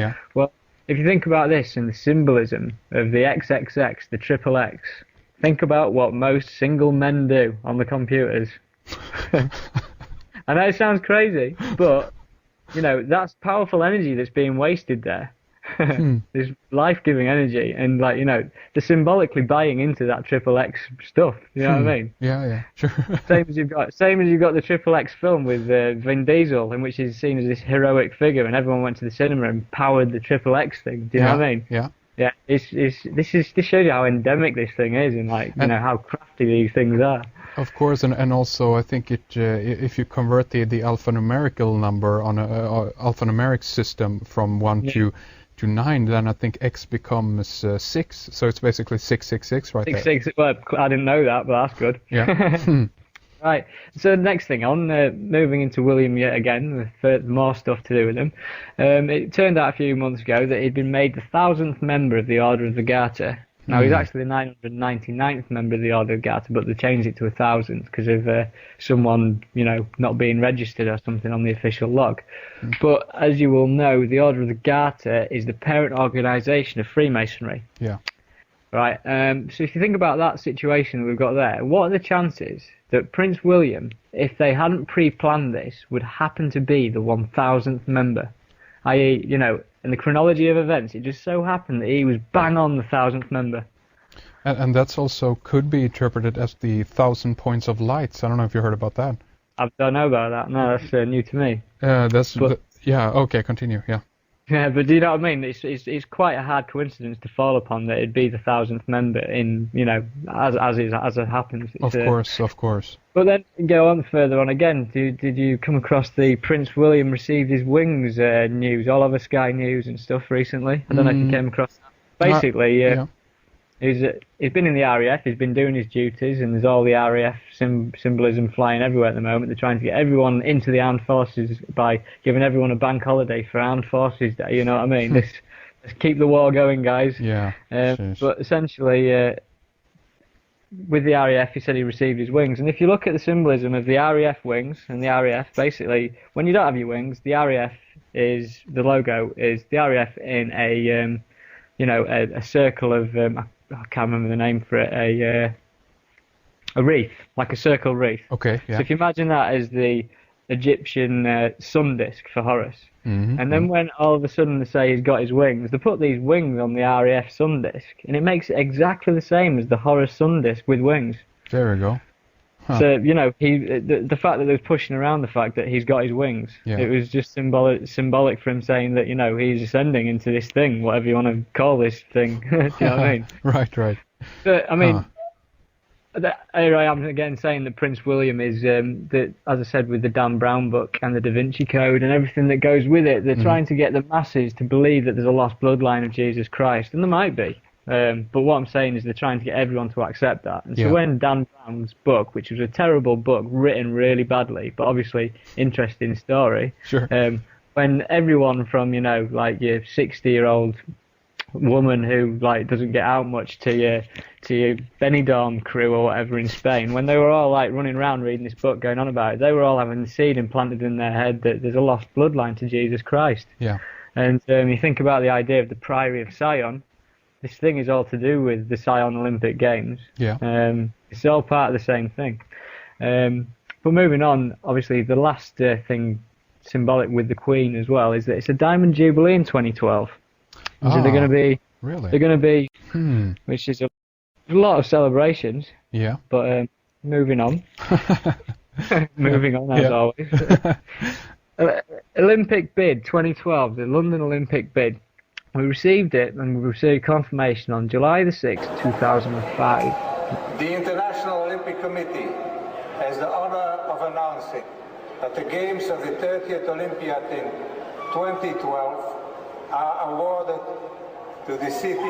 Yeah. Well, if you think about this and the symbolism of the XXX, the triple X, think about what most single men do on the computers. I know it sounds crazy, but that's powerful energy that's being wasted there. This life-giving energy, and they're symbolically buying into that triple X stuff. You know what I mean? Yeah, sure. Same as you've got the triple X film with Vin Diesel, in which he's seen as this heroic figure, and everyone went to the cinema and powered the triple X thing. Do you know what I mean? Yeah. Yeah. This shows you how endemic this thing is, and how crafty these things are. Of course, and also I think if you convert the alphanumerical number on a alphanumeric system from 1 to 9, then I think X becomes 6. So it's basically 666 right there. 666. Well, I didn't know that, but that's good. Yeah. Right. So next thing on, moving into William yet again, with more stuff to do with him. It turned out a few months ago that he'd been made the 1,000th member of the Order of the Garter. Now, he's actually the 999th member of the Order of the Garter, but they changed it to 1,000 because of someone, not being registered or something on the official log. But as you will know, the Order of the Garter is the parent organisation of Freemasonry. Yeah. Right. So if you think about that situation that we've got there, what are the chances that Prince William, if they hadn't pre-planned this, would happen to be the 1,000th member? I.e., in the chronology of events, it just so happened that he was bang on the 1,000th member. And that's also could be interpreted as the 1,000 points of lights. I don't know if you heard about that. I don't know about that. No, that's new to me. Yeah. Okay, continue. Yeah. Yeah, but do you know what I mean? It's quite a hard coincidence to fall upon that it'd be the 1,000th member in as it happens. Of course. But then go on further on again. Did you come across the Prince William received his wings news all over Sky News and stuff recently? I don't know if you came across that. Basically, he's been in the RAF. He's been doing his duties, and there's all the RAF symbolism flying everywhere at the moment. They're trying to get everyone into the armed forces by giving everyone a bank holiday for Armed Forces Day. You know what I mean? Let's keep the war going, guys. Yeah. But essentially, with the RAF, he said he received his wings. And if you look at the symbolism of the RAF wings and the RAF, basically, when you don't have your wings, the RAF is the logo is the RAF in a circle of I can't remember the name for it, a wreath, like a circle wreath. Okay, yeah. So if you imagine that as the Egyptian sun disk for Horus, and then when all of a sudden they say he's got his wings, they put these wings on the RAF sun disk, and it makes it exactly the same as the Horus sun disk with wings. There we go. Huh. So the fact that they was pushing around the fact that he's got his wings, it was just symbolic for him saying that he's ascending into this thing, whatever you want to call this thing. Do you know what I mean? Right. But I mean, here I am again saying that Prince William is as I said, with the Dan Brown book and the Da Vinci Code and everything that goes with it. They're trying to get the masses to believe that there's a lost bloodline of Jesus Christ, and there might be. But what I'm saying is they're trying to get everyone to accept that. And so when Dan Brown's book, which was a terrible book, written really badly, but obviously interesting story, sure. When everyone from, your 60-year-old woman who doesn't get out much to your Benidorm crew or whatever in Spain, when they were all running around reading this book, going on about it, they were all having the seed implanted in their head that there's a lost bloodline to Jesus Christ. Yeah. And you think about the idea of the Priory of Sion. This thing is all to do with the Sion Olympic Games. Yeah. It's all part of the same thing. But moving on, obviously the last thing symbolic with the Queen as well is that it's a Diamond Jubilee in 2012. So they're going to be... Really? They're going to be... Which is a lot of celebrations. Yeah. But moving on. Moving on, as always. Olympic bid 2012, the London Olympic bid. We received it, and we received confirmation on July the 6th, 2005. The International Olympic Committee has the honor of announcing that the Games of the 30th Olympiad in 2012 are awarded to the city of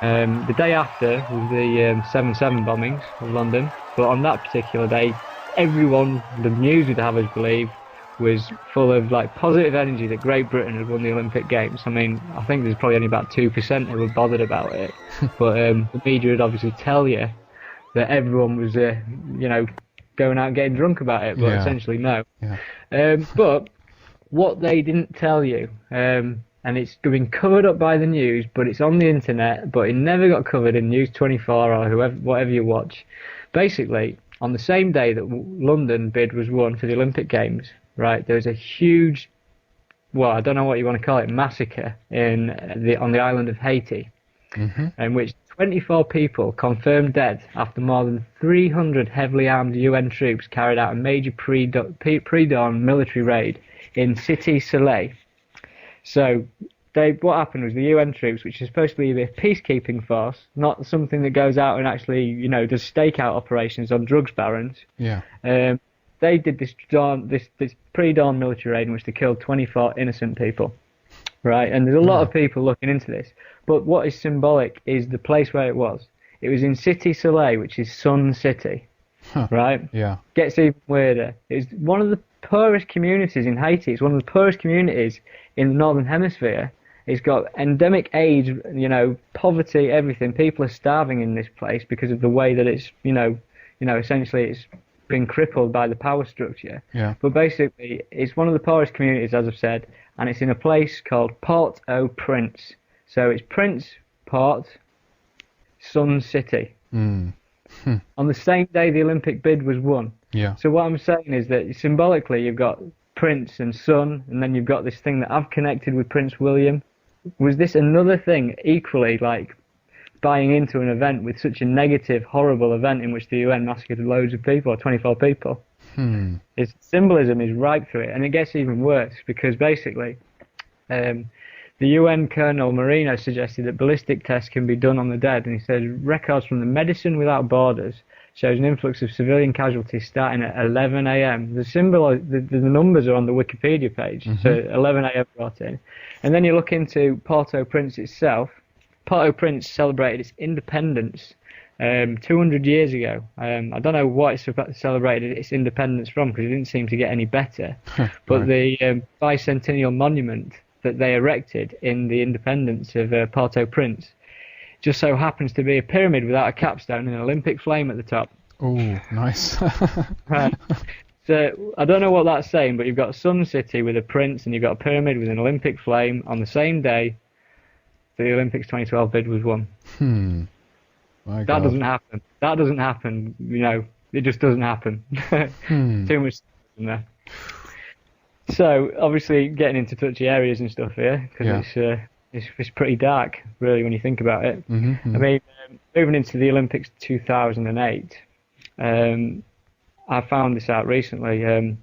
London. The day after was the 7/7 bombings of London, but on that particular day, everyone, the news would have us believe, was full of positive energy that Great Britain had won the Olympic Games. I mean, I think there's probably only about 2% who were bothered about it, but the media would obviously tell you that everyone was, going out getting drunk about it, but essentially no. Yeah. But what they didn't tell you, and it's been covered up by the news, but it's on the internet, but it never got covered in News 24 or whatever you watch. Basically, on the same day that London bid was won for the Olympic Games, right, there was a huge, well, I don't know what you want to call it, massacre on the island of Haiti, in which 24 people confirmed dead after more than 300 heavily armed UN troops carried out a major pre-dawn military raid in Cité Soleil. So what happened was the UN troops, which is supposed to be a peacekeeping force, not something that goes out and actually, does stakeout operations on drugs barons. Yeah. They did this pre-dawn military raid in which they killed 24 innocent people. Right, and there's a lot of people looking into this. But what is symbolic is the place where it was. It was in Cité Soleil, which is Sun City. Right? Yeah. Gets even weirder. It's one of the poorest communities in Haiti. It's one of the poorest communities in the Northern Hemisphere. It's got endemic AIDS, poverty, everything. People are starving in this place because of the way that it's, essentially it's been crippled by the power structure. Yeah. But basically, it's one of the poorest communities, as I've said, and it's in a place called Port-au-Prince. So it's Prince, Port, Sun City. On the same day the Olympic bid was won. Yeah. So what I'm saying is that symbolically you've got Prince and Sun, and then you've got this thing that I've connected with Prince William. Was this another thing equally like buying into an event with such a negative, horrible event in which the UN massacred loads of people, or 24 people? Its symbolism is right through it, and it gets even worse because basically the UN Colonel Marino suggested that ballistic tests can be done on the dead, and he said records from the Medicine Without Borders shows an influx of civilian casualties starting at 11 a.m. The numbers are on the Wikipedia page, so 11 a.m. brought in. And then you look into Port-au-Prince itself. Port-au-Prince celebrated its independence 200 years ago. I don't know what it's celebrated its independence from because it didn't seem to get any better. But the bicentennial monument that they erected in the independence of Port-au-Prince just so happens to be a pyramid without a capstone and an Olympic flame at the top. Oh, nice. Right. So I don't know what that's saying, but you've got Sun City with a prince and you've got a pyramid with an Olympic flame on the same day the Olympics 2012 bid was won. My that God. doesn't happen. That doesn't happen. It just doesn't happen. Too much in there. So obviously getting into touchy areas and stuff here because it's pretty dark, really, when you think about it. I mean, moving into the Olympics 2008, I found this out recently.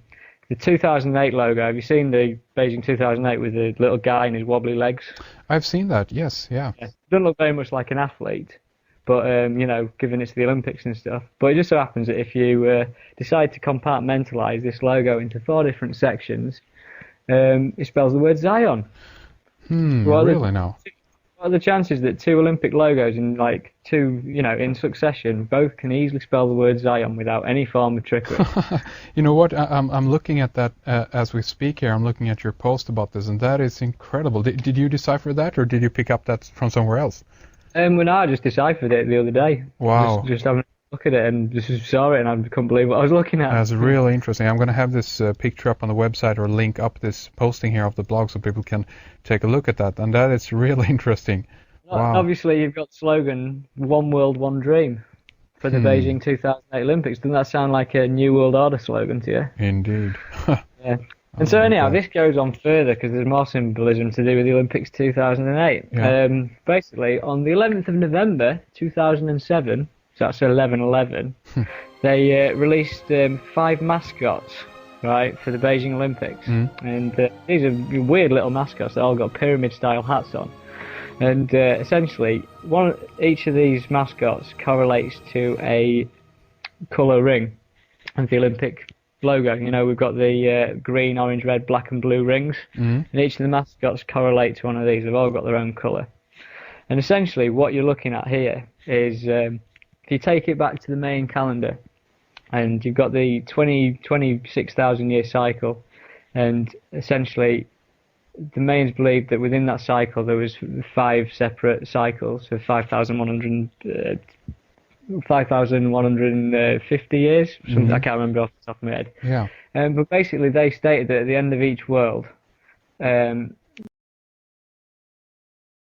The 2008 logo, have you seen the Beijing 2008 with the little guy and his wobbly legs? I've seen that, yes, yeah. Doesn't look very much like an athlete, but, given it's the Olympics and stuff. But it just so happens that if you decide to compartmentalise this logo into 4 different sections, it spells the word Zion. Really now? What are the chances that 2 Olympic logos in in succession both can easily spell the word Zion without any form of trickery? You know what? I'm looking at that as we speak here. I'm looking at your post about this, and that is incredible. Did you decipher that, or did you pick up that from somewhere else? When I just deciphered it the other day. Wow. Just having a look at it and just saw it, and I couldn't believe what I was looking at. That's really interesting. I'm going to have this picture up on the website or link up this posting here of the blog so people can take a look at that. And that is really interesting. Wow. Obviously, you've got the slogan, One World, One Dream for the Beijing 2008 Olympics. Doesn't that sound like a New World Order slogan to you? Indeed. Yeah. And so anyhow, this goes on further because there's more symbolism to do with the Olympics 2008. Yeah. Basically, on the 11th of November 2007, so that's 11/11, they released 5 mascots, right, for the Beijing Olympics. And these are weird little mascots that all got pyramid-style hats on. And essentially, each of these mascots correlates to a colour ring of the Olympic logo. We've got the green, orange, red, black and blue rings. And each of the mascots correlate to one of these. They've all got their own colour. And essentially, what you're looking at here is... if you take it back to the main calendar, and you've got the 26,000 year cycle, and essentially the Mayans believed that within that cycle there was 5 separate cycles of 5,150 years. Something I can't remember off the top of my head. Yeah. But basically they stated that at the end of each world Um,